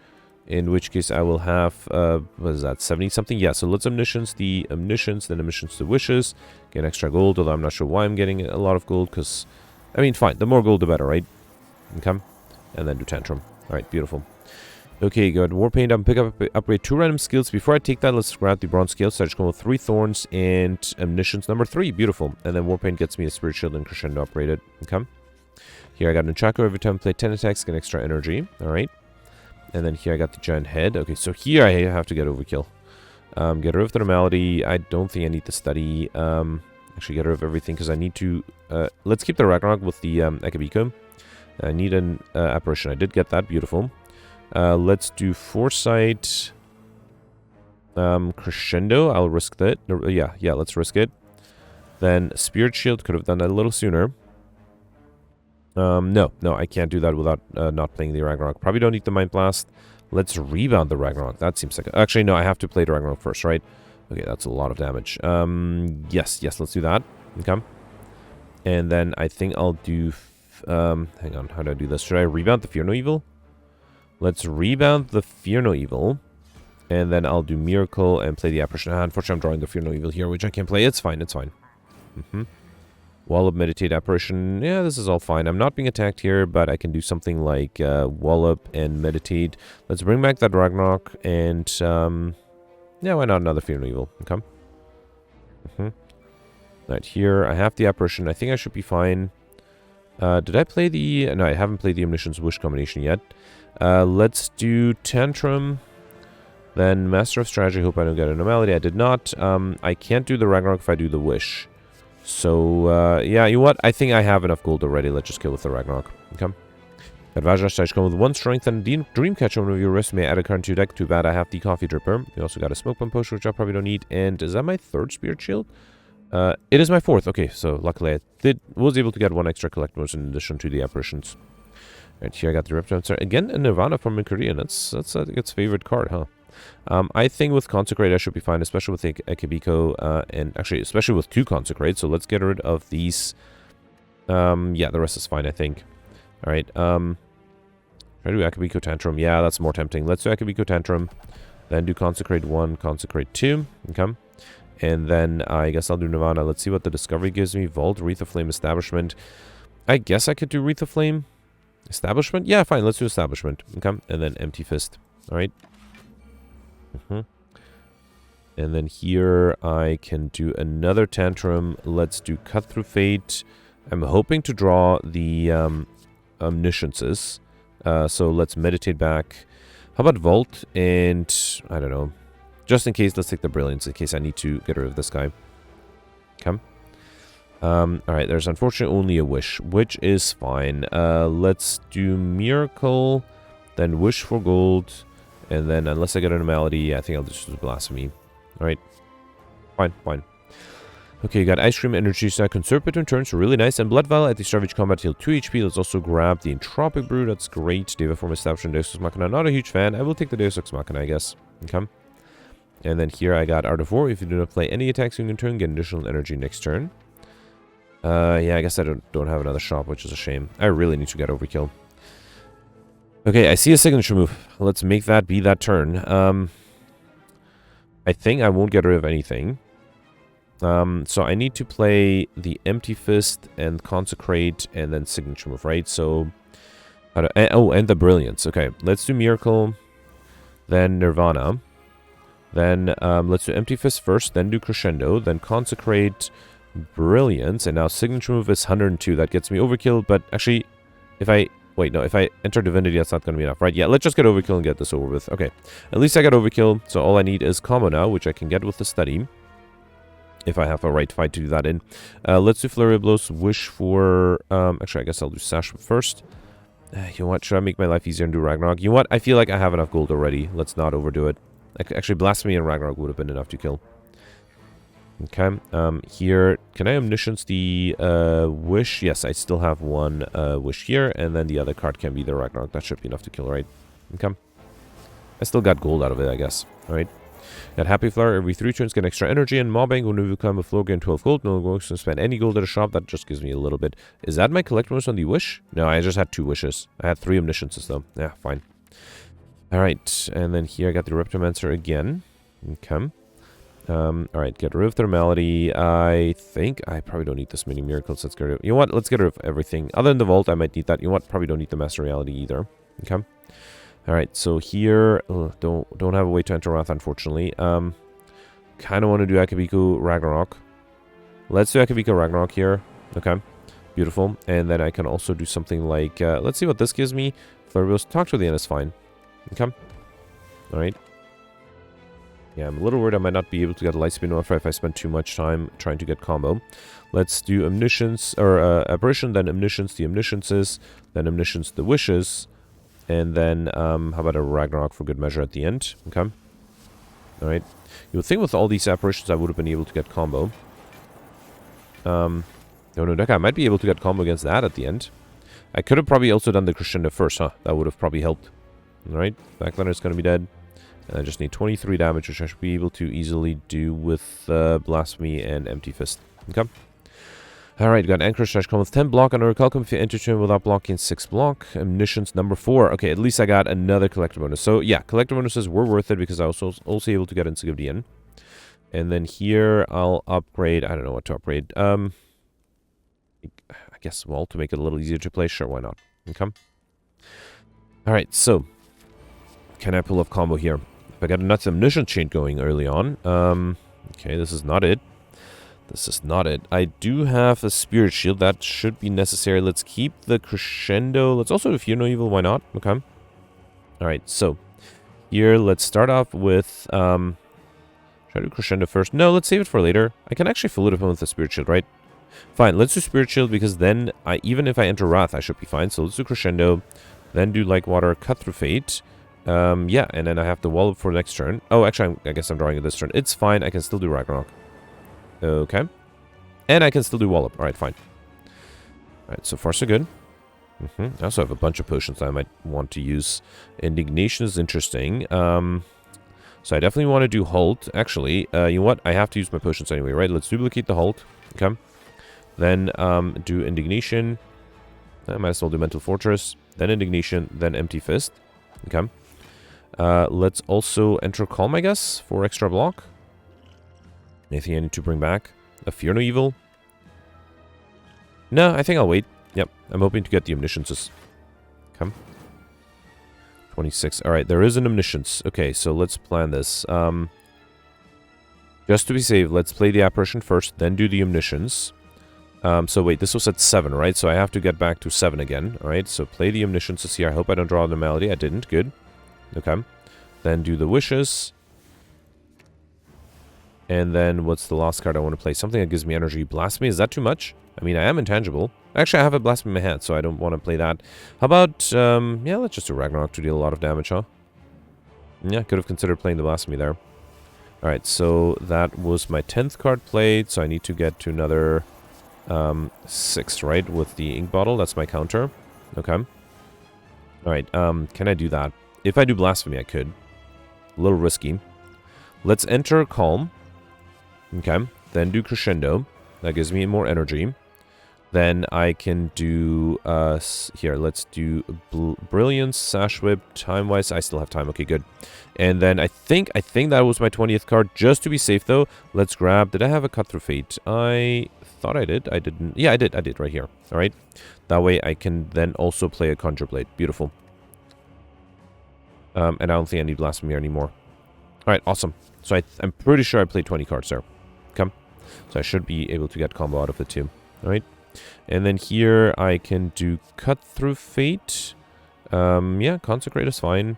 In which case I will have, what is that, 70-something? Yeah, so let's Omniscience the Omniscience, then Omniscience the Wishes. Get extra gold, although I'm not sure why I'm getting a lot of gold, because, I mean, fine, the more gold the better, right? Okay, and then do Tantrum. Alright, beautiful. Okay, good. Warpaint, I'm pick up, upgrade 2 random skills. Before I take that, let's grab the Bronze Scale. So I just go with 3 Thorns and Omniscience number 3. Beautiful. And then Warpaint gets me a Spirit Shield and Crescendo upgraded. Okay. Here I got an Chakra. Every time I play 10 attacks, get extra energy. Alright. And then here I got the Giant Head. Okay, so here I have to get overkill. Get rid of the Normality. I don't think I need the Study. Actually, get rid of everything because I need to... let's keep the Ragnarok with the Akabika. I need an Apparition. I did get that. Beautiful. Let's do Foresight. Crescendo, I'll risk that. Yeah, let's risk it. Then Spirit Shield, could have done that a little sooner. No, I can't do that without not playing the Ragnarok. Probably don't need the Mind Blast. Let's rebound the Ragnarok. That seems like... Actually, no, I have to play the Ragnarok first, right? Okay, that's a lot of damage. Yes, let's do that. Okay. And then I think I'll do... hang on, how do I do this? Should I rebound the Fear No Evil? Let's rebound the Fear No Evil. And then I'll do Miracle and play the Apparition. Unfortunately, I'm drawing the Fear No Evil here, which I can't play. It's fine. Wallop, Meditate, Apparition. Yeah, this is all fine. I'm not being attacked here, but I can do something like Wallop and Meditate. Let's bring back that Ragnarok, and yeah, why not another Fear No Evil? Okay. Right, here, I have the Apparition. I think I should be fine. Did I play the... No, I haven't played the Omniscience Wish combination yet. Let's do Tantrum. Then Master of Strategy. Hope I don't get an Anomaly. I did not. I can't do the Ragnarok if I do the Wish. So, yeah, you know what? I think I have enough gold already. Let's just kill with the Ragnarok. Okay. Advisor stage come with 1 strength and Dreamcatcher. One of your wrists may add a card to your deck. Too bad I have the Coffee Dripper. You also got a Smoke Bomb Potion, which I probably don't need. And is that my 3rd Spirit Shield? It is my 4th. Okay, so luckily I was able to get 1 extra collectibles in addition to the Apparitions. Right, here I got the Reptile. Again, a Nirvana from Korea. That's I think its favorite card, huh? I think with Consecrate I should be fine, especially with the Akabiko, and actually especially with 2 Consecrate. So let's get rid of these. Yeah, the rest is fine, I think. Alright, try to do Akabiko Tantrum. Yeah, that's more tempting. Let's do Akabiko Tantrum. Then do Consecrate 1, Consecrate 2. Okay. And then I guess I'll do Nirvana. Let's see what the Discovery gives me. Vault, Wreath of Flame, Establishment. I guess I could do Wreath of Flame. Establishment? Yeah, fine. Let's do Establishment. Okay. And then Empty Fist. Alright. And then here I can do another Tantrum. Let's do Cut Through Fate. I'm hoping to draw the Omnisciences. So let's Meditate back. How about Vault? And I don't know. Just in case, let's take the Brilliance in case I need to get rid of this guy. Okay. Alright, there's unfortunately only a Wish, which is fine. Let's do Miracle, then Wish for Gold, and then unless I get an Anomaly, I think I'll just do Blasphemy. Alright. Fine. Okay, you got Ice Cream, Energy Stack, Conserve between turns, really nice. And Blood Vial at the start of each combat heal 2 HP. Let's also grab the Entropic Brew, that's great. Deva Form Establishment, Deus Ex Machina, not a huge fan. I will take the Deus Ex Machina, I guess. Okay. And then here I got Art of War. If you do not play any attacks during your turn, get additional energy next turn. Yeah, I guess I don't have another shop, which is a shame. I really need to get Overkill. Okay, I see a signature move. Let's make that be that turn. I think I won't get rid of anything. So I need to play the Empty Fist and Consecrate and then signature move, right? So, and the Brilliance. Okay, let's do Miracle, then Nirvana. Then let's do Empty Fist first, then do Crescendo, then Consecrate, Brilliance, and now Signature Move is 102. That gets me Overkill, but actually, if I enter Divinity, that's not going to be enough, right? Yeah, let's just get Overkill and get this over with. Okay, at least I got Overkill, so all I need is Combo now, which I can get with the Study, if I have a right fight to do that in. Let's do Flurry of Blows, Wish for, actually, I guess I'll do Sash first. You know what, should I make my life easier and do Ragnarok? You know what, I feel like I have enough gold already. Let's not overdo it. Actually, Blasphemy and Ragnarok would have been enough to kill. Okay, here, can I Omniscience the Wish? Yes, I still have 1 Wish here, and then the other card can be the Ragnarok. That should be enough to kill, right? Okay. I still got gold out of it, I guess. Alright. Got Happy Flower. Every 3 turns get extra energy, and Mobbing, when we become a floor, gain 12 gold. No going to spend any gold at a shop. That just gives me a little bit. Is that my collectibles on the Wish? No, I just had 2 wishes. I had 3 Omnisciences, though. Yeah, fine. Alright, and then here I got the Reptomancer again. Okay. Alright, get rid of the Normality. I think I probably don't need this many Miracles. Let's get rid of... You know what? Let's get rid of everything. Other than the Vault, I might need that. You know what? Probably don't need the Master Reality either. Okay. Alright, so here... don't have a way to enter Wrath, unfortunately. Kind of want to do Akabiko Ragnarok. Let's do Akabiko Ragnarok here. Okay. Beautiful. And then I can also do something like... let's see what this gives me. Flurry Talk to the end is fine. Okay. Alright. Yeah, I'm a little worried I might not be able to get a Lightspeed Modifier if I spend too much time trying to get combo. Let's do Omniscience, or Apparition, then Omniscience the Omnisciences, then Omniscience the Wishes, and then, how about a Ragnarok for good measure at the end? Okay. Alright. You would think with all these apparitions I would have been able to get combo. No, that guy might be able to get combo against that at the end. I could have probably also done the crescendo first, huh? That would have probably helped. Alright, Backlander's gonna be dead. And I just need 23 damage, which I should be able to easily do with Blasphemy and Empty Fist. Okay. Alright, got Anchorage / come with 10 block on a Recalcum if you enter turn without blocking 6 block. Omniscience number 4. Okay, at least I got another collector bonus. So yeah, collector bonuses were worth it because I was also able to get Insignificant in. And then here I'll upgrade. I don't know what to upgrade. I guess, well, to make it a little easier to play. Sure, why not? Okay. Alright, so can I pull off combo here? If I got a nuts Omniscience chain going early on. Okay, this is not it. This is not it. I do have a Spirit Shield. That should be necessary. Let's keep the Crescendo. Let's also do Fear No Evil. Why not? Okay. Alright, so here, let's start off with... should I do Crescendo first? No, let's save it for later. I can actually fill it up with the Spirit Shield, right? Fine, let's do Spirit Shield because then, even if I enter Wrath, I should be fine. So let's do Crescendo, then do Like Water, Cut Through Fate. Yeah, and then I have to Wallop for the next turn. Oh, actually, I guess I'm drawing it this turn. It's fine. I can still do Ragnarok. Okay. And I can still do Wallop. Alright, fine. Alright, so far so good. I also have a bunch of potions that I might want to use. Indignation is interesting. So I definitely want to do Halt. Actually, you know what? I have to use my potions anyway, right? Let's duplicate the Halt. Okay. Then do Indignation. I might as well do Mental Fortress. Then Indignation. Then Empty Fist. Okay. Let's also enter Calm, I guess, for extra block. Anything I need to bring back? A Fear No Evil? No, I think I'll wait. Yep, I'm hoping to get the Omnisciences. Come. 26. Alright, there is an Omniscience. Okay, so let's plan this. Just to be safe, let's play the Apparition first, then do the Omniscience. So wait, this was at 7, right? So I have to get back to 7 again. Alright, so play the Omnisciences here. I hope I don't draw the Malady. I didn't. Good. Okay. Then do the Wishes. And then, what's the last card I want to play? Something that gives me energy. Blasphemy, is that too much? I mean, I am intangible. Actually, I have a Blasphemy in my hand, so I don't want to play that. How about, yeah, let's just do Ragnarok to deal a lot of damage, huh? Yeah, could have considered playing the Blasphemy there. Alright, so that was my 10th card played, so I need to get to another 6, right? With the ink bottle, that's my counter. Okay. Alright, can I do that? If I do Blasphemy, I could. A little risky. Let's enter Calm. Okay, then do Crescendo. That gives me more energy. Then I can do, here, let's do Brilliance, Sash Whip, time-wise. I still have time. Okay, good. And then I think that was my 20th card. Just to be safe, though, let's grab, did I have a Cut Through Fate? I thought I did. I didn't. Yeah, I did right here. All right. That way I can then also play a Conjure Blade. Beautiful. And I don't think I need Blasphemy anymore. All right, awesome. So I'm pretty sure I played 20 cards there. Come. So I should be able to get combo out of it too. Alright. And then here I can do Cut Through Fate. Yeah, Consecrate is fine.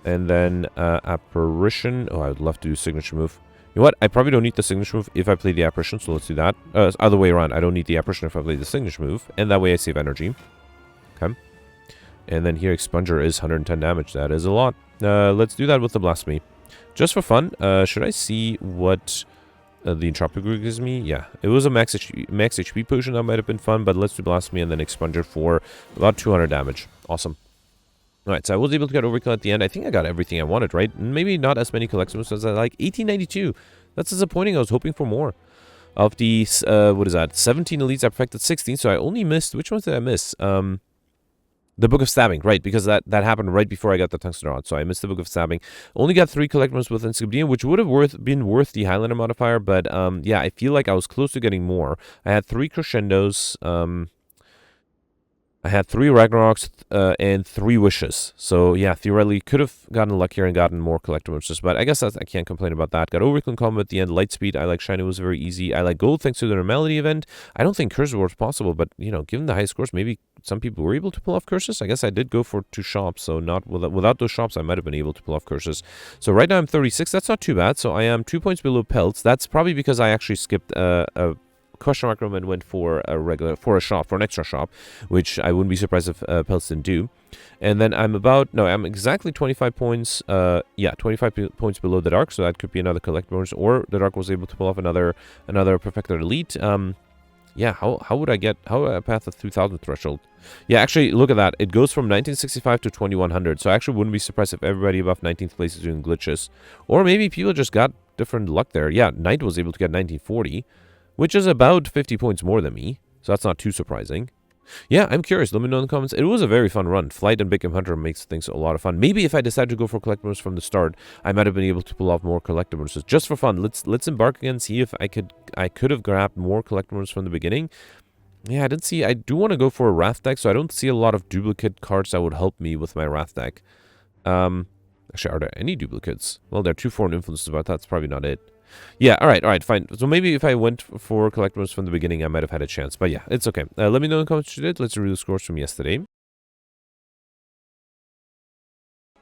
And then Apparition. Oh, I would love to do Signature Move. You know what? I probably don't need the Signature Move if I play the Apparition, so let's do that. Other way around. I don't need the Apparition if I play the Signature Move. And that way I save energy. Okay. And then here Expunger is 110 damage. That is a lot. Let's do that with the Blasphemy. Just for fun, should I see what the Entropic Root gives me? Yeah, it was a max HP potion. That might have been fun, but let's do Blasphemy and then Expunger for about 200 damage. Awesome. Alright, so I was able to get Overkill at the end. I think I got everything I wanted, right? Maybe not as many collectibles as I like. 1892. That's disappointing. I was hoping for more. Of the, what is that? 17 elites, I perfected 16, so I only missed... Which ones did I miss? The Book of Stabbing, right, because that happened right before I got the Tungsten Rod, so I missed the Book of Stabbing. Only got 3 collectibles with Encyclopedia, which would have been worth the Highlander modifier, but yeah, I feel like I was close to getting more. I had 3 Crescendos, I had 3 Ragnaroks, and 3 Wishes. So yeah, theoretically, could have gotten luckier and gotten more collectibles, but I guess I can't complain about that. Got Overkill combo at the end, Lightspeed, I like Shiny was very easy. I like Gold thanks to the Normality event. I don't think Curses was possible, but, you know, given the high scores, maybe some people were able to pull off Curses. I guess I did go for 2 shops, so not without those shops, I might have been able to pull off Curses. So right now I'm 36, that's not too bad. So I am 2 points below Pelts. That's probably because I actually skipped a question mark room and went for an extra shop, which I wouldn't be surprised if Peltz didn't do. And then I'm exactly 25 points, 25 points below the Dark, so that could be another collect bonus, or the Dark was able to pull off another Perfected Elite. How would I pass the 2000 threshold? Yeah, actually, look at that. It goes from 1965 to 2100, so I actually wouldn't be surprised if everybody above 19th place is doing glitches. Or maybe people just got different luck there. Yeah, Knight was able to get 1940, which is about 50 points more than me, so that's not too surprising. Yeah, I'm curious. Let me know in the comments. It was a very fun run. Flight and Big Game Hunter makes things a lot of fun. Maybe if I decided to go for collectibles from the start, I might have been able to pull off more collectibles. Just for fun, let's embark again, see if I could have grabbed more collectibles from the beginning. Yeah, I do want to go for a Wrath deck, so I don't see a lot of duplicate cards that would help me with my Wrath deck. Actually, are there any duplicates? Well, there are 2 foreign influences, but that's probably not it. Yeah, alright, fine. So maybe if I went for collectibles from the beginning, I might have had a chance. But yeah, it's okay. Let me know in the comments what you did. Let's review the scores from yesterday.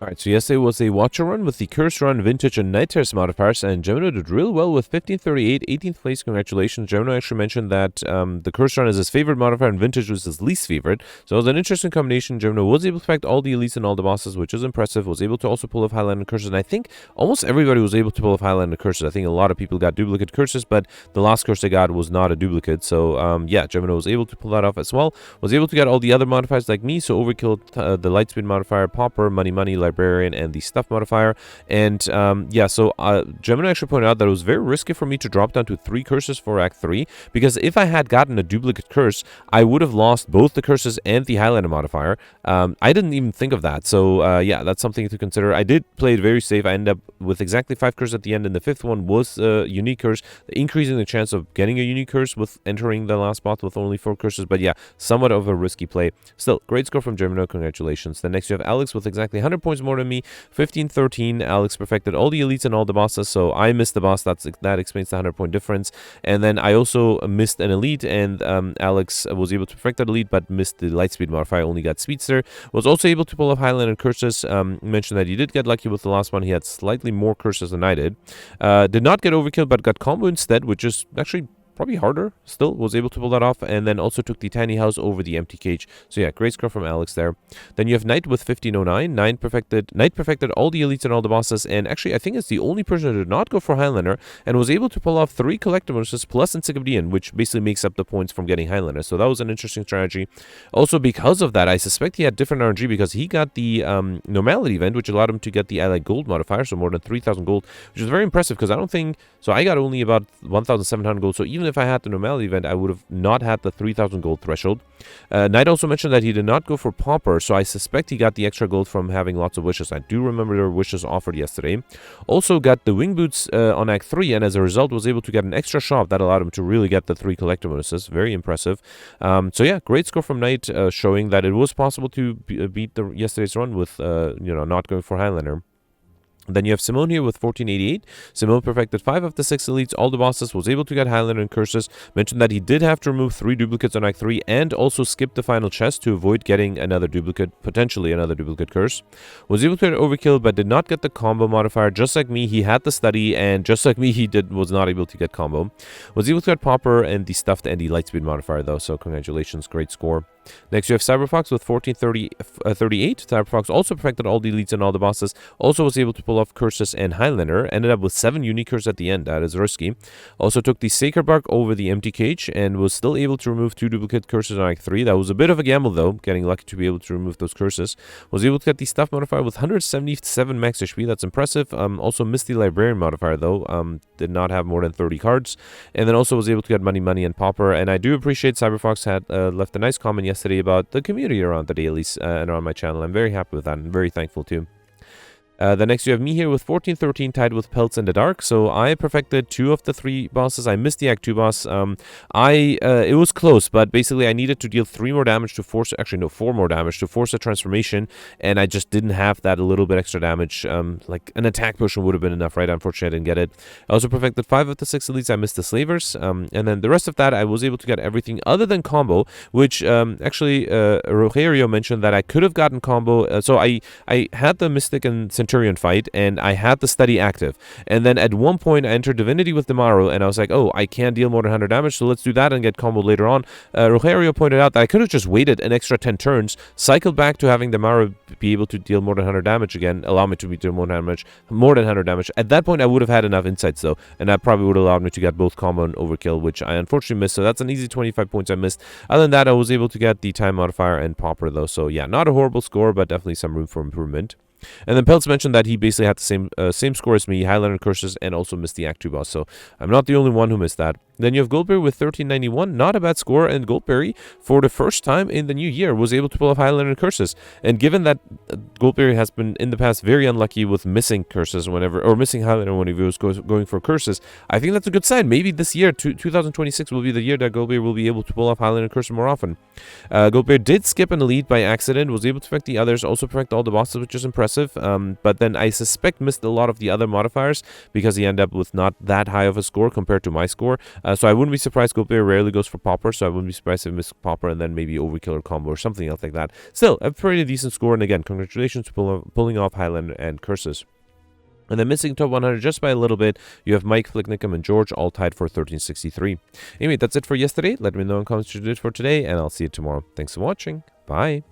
Alright, so yesterday was a Watcher run with the Curse Run, Vintage, and Night Terrace modifiers, and Gemino did real well with 1538, 18th place. Congratulations. Gemino actually mentioned that the Curse Run is his favorite modifier, and Vintage was his least favorite. So it was an interesting combination. Gemino was able to affect all the elites and all the bosses, which is impressive. Was able to also pull off Highlander Curses, and I think almost everybody was able to pull off Highlander Curses. I think a lot of people got duplicate curses, but the last curse they got was not a duplicate. So yeah, Gemino was able to pull that off as well. Was able to get all the other modifiers like me, so Overkill, the Lightspeed modifier, Pauper, Money, Librarian, and the Stuff modifier. And yeah, so Gemini actually pointed out that it was very risky for me to drop down to 3 curses for Act 3, because if I had gotten a duplicate curse, I would have lost both the curses and the Highlander modifier. I didn't even think of that, so yeah, that's something to consider. I did play it very safe. I ended up with exactly 5 curses at the end, and the 5th one was a unique curse, increasing the chance of getting a unique curse with entering the last spot with only 4 curses. But yeah, somewhat of a risky play. Still, great score from Gemino. Congratulations. Then next you have Alex with exactly 100 points more than me. 1513. Alex perfected all the elites and all the bosses, so I missed the boss. That explains the 100-point difference. And then I also missed an elite, and Alex was able to perfect that elite but missed the Lightspeed modifier, only got Speedster. Was also able to pull off Highlander curses. Mentioned that he did get lucky with the last one. He had slightly more curses than I did. Did not get overkill but got combo instead, which is actually probably harder. Still was able to pull that off, and then also took the tiny house over the empty cage. So yeah, great score from Alex there. Then you have Knight with 1509. Knight perfected all the elites and all the bosses, and actually I think it's the only person who did not go for Highlander and was able to pull off 3 collector bonuses plus Encyclopedian, which basically makes up the points from getting Highlander. So that was an interesting strategy. Also, because of that, I suspect he had different RNG, because he got the normality event, which allowed him to get the Allied Gold modifier, so more than 3,000 gold, which is very impressive, because I don't think so. I got only about 1,700 gold, so even if I had the normality event, I would have not had the 3,000 gold threshold. Knight also mentioned that he did not go for Pauper, so I suspect he got the extra gold from having lots of wishes. I do remember there were wishes offered yesterday. Also got the wing boots on Act 3, and as a result was able to get an extra shop that allowed him to really get the 3 collector bonuses. Very impressive. So yeah, great score from Knight, showing that it was possible to beat yesterday's run with not going for Highlander. Then you have Simone here with 1488. Simone perfected 5 of the 6 elites, all the bosses, was able to get Highlander and curses. Mentioned that he did have to remove 3 duplicates on Act 3 and also skip the final chest to avoid getting another duplicate, potentially another duplicate curse. Was able to get overkill but did not get the combo modifier. Just like me, he had the study, and just like me, he was not able to get combo. Was able to get Pauper and the stuffed and the Lightspeed modifier though, so congratulations, great score. Next you have Cyberfox with 1438. Cyberfox also perfected all the elites and all the bosses. Also was able to pull off curses and Highlander. Ended up with 7 unique curses at the end. That is risky. Also took the Sacred Bark over the empty cage and was still able to remove 2 duplicate curses on Act 3. That was a bit of a gamble though, getting lucky to be able to remove those curses. Was able to get the Stuff modifier with 177 max HP. That's impressive. Also missed the Librarian modifier though. Did not have more than 30 cards. And then also was able to get Money, and Pauper. And I do appreciate Cyberfox had left a nice comment yesterday about the community around the dailies and around my channel. I'm very happy with that and very thankful too. The next you have me here with 1413 tied with Peltz in the Dark. So I perfected 2 of the 3 bosses. I missed the Act 2 boss. It was close, but basically I needed to deal 3 more damage to force, actually no, 4 more damage to force a transformation, and I just didn't have that a little bit extra damage. Like an attack potion would have been enough, right? Unfortunately I didn't get it. I also perfected 5 of the 6 elites. I missed the Slavers, and then the rest of that I was able to get everything other than combo, which actually Rogerio mentioned that I could have gotten combo. So I had the Mystic and Centurion Centurion fight, and I had the study active. And then at one point, I entered Divinity with Demaru, and I was like, oh, I can't deal more than 100 damage, so let's do that and get comboed later on. Rogerio pointed out that I could have just waited an extra 10 turns, cycled back to having Demaru be able to deal more than 100 damage again, allow me to deal more than 100 damage. At that point, I would have had enough insights, though, and that probably would have allowed me to get both combo and overkill, which I unfortunately missed, so that's an easy 25 points I missed. Other than that, I was able to get the time modifier and popper, though, so yeah, not a horrible score, but definitely some room for improvement. And then Peltz mentioned that he basically had the same score as me, Highlander Curses, and also missed the Act 2 boss, so I'm not the only one who missed that. Then you have Goldberry with 1391, not a bad score, and Goldberry, for the first time in the new year, was able to pull off Highlander Curses. And given that Goldberry has been in the past very unlucky with missing curses or missing Highlander when he was going for curses, I think that's a good sign. Maybe this year, 2026, will be the year that Goldberry will be able to pull off Highlander Curses more often. Goldberry did skip an elite by accident, was able to perfect the others, also perfect all the bosses, which is impressive, but then I suspect missed a lot of the other modifiers because he ended up with not that high of a score compared to my score. So I wouldn't be surprised. Goldberry rarely goes for popper, so I wouldn't be surprised if he missed popper and then maybe overkill or combo or something else like that. Still, a pretty decent score, and again, congratulations to pulling off Highlander and Curses. And then missing top 100 just by a little bit, you have Mike, Flicknickum, and George all tied for 1363. Anyway, that's it for yesterday. Let me know in the comments what you did for today, and I'll see you tomorrow. Thanks for watching. Bye.